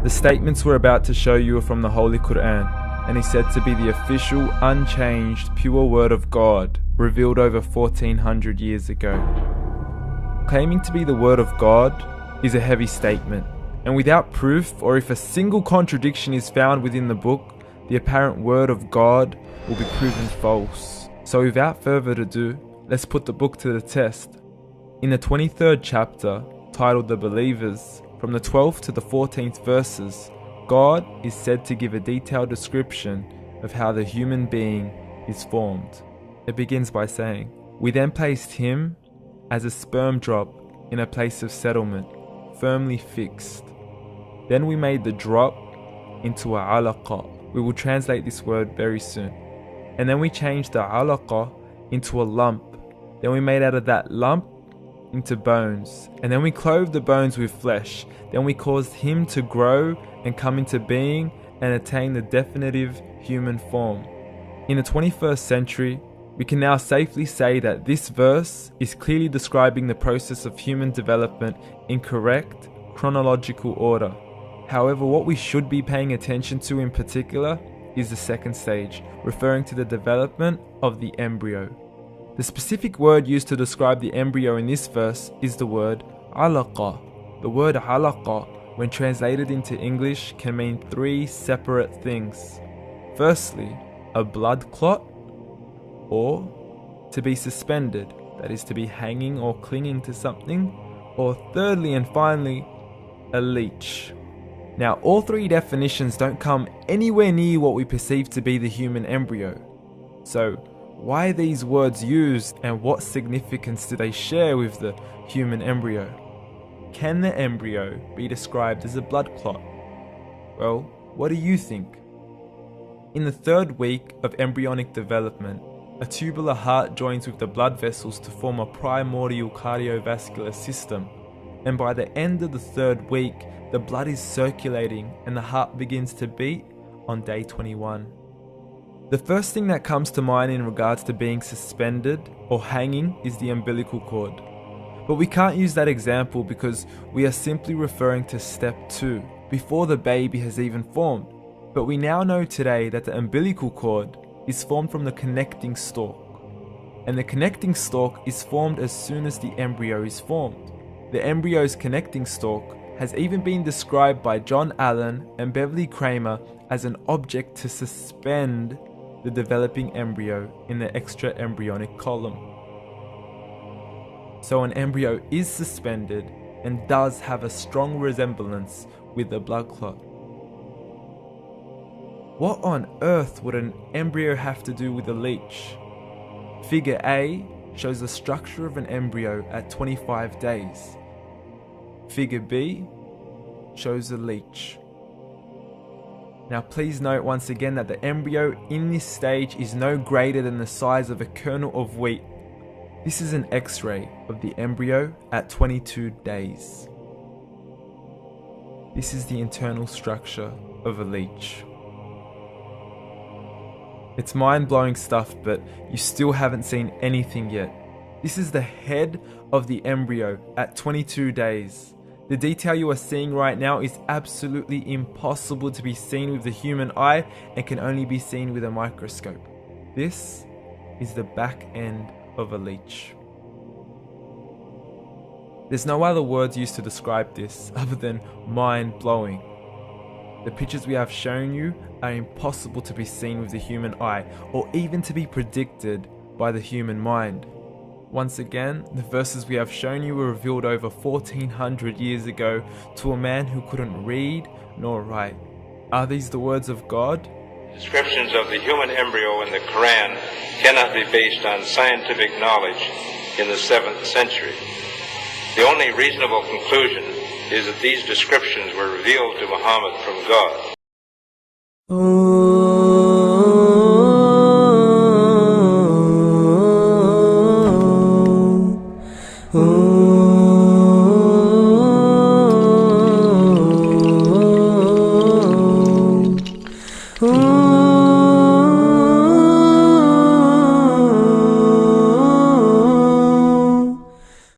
The statements we're about to show you are from the Holy Quran, and is said to be the official, unchanged, pure word of God, revealed over 1400 years ago. Claiming to be the word of God is a heavy statement, and without proof, or if a single contradiction is found within the book, the apparent word of God will be proven false. So without further ado, let's put the book to the test. In the 23rd chapter, titled The Believers, from the 12th to the 14th verses, God is said to give a detailed description of how the human being is formed. It begins by saying, "We then placed him as a sperm drop in a place of settlement, firmly fixed. Then we made the drop into a alaqa." We will translate this word very soon. "And then we changed the alaqa into a lump. Then we made out of that lump into bones. And then we clothed the bones with flesh. Then we caused him to grow and come into being and attain the definitive human form." In the 21st century, we can now safely say that this verse is clearly describing the process of human development in correct chronological order. However, what we should be paying attention to in particular is the second stage, referring to the development of the embryo. The specific word used to describe the embryo in this verse is the word alaqa. The word alaqa, when translated into English, can mean three separate things. Firstly, a blood clot, or to be suspended, that is to be hanging or clinging to something, or thirdly and finally, a leech. Now, all three definitions don't come anywhere near what we perceive to be the human embryo. So, why are these words used, and what significance do they share with the human embryo? Can the embryo be described as a blood clot? Well, what do you think? In the third week of embryonic development, a tubular heart joins with the blood vessels to form a primordial cardiovascular system, and by the end of the third week, the blood is circulating and the heart begins to beat on day 21. The first thing that comes to mind in regards to being suspended or hanging is the umbilical cord. But we can't use that example because we are simply referring to step 2, before the baby has even formed. But we now know today that the umbilical cord is formed from the connecting stalk. And the connecting stalk is formed as soon as the embryo is formed. The embryo's connecting stalk has even been described by John Allen and Beverly Kramer as an object to suspend the developing embryo in the extra-embryonic column. So an embryo is suspended and does have a strong resemblance with a blood clot. What on earth would an embryo have to do with a leech? Figure A shows the structure of an embryo at 25 days. Figure B shows a leech. Now please note once again that the embryo in this stage is no greater than the size of a kernel of wheat. This is an X-ray of the embryo at 22 days. This is the internal structure of a leech. It's mind-blowing stuff, but you still haven't seen anything yet. This is the head of the embryo at 22 days. The detail you are seeing right now is absolutely impossible to be seen with the human eye and can only be seen with a microscope. This is the back end of a leech. There's no other words used to describe this other than mind-blowing. The pictures we have shown you are impossible to be seen with the human eye or even to be predicted by the human mind. Once again, the verses we have shown you were revealed over 1400 years ago to a man who couldn't read nor write. Are these the words of God? Descriptions of the human embryo in the Quran cannot be based on scientific knowledge in the 7th century. The only reasonable conclusion is that these descriptions were revealed to Muhammad from God.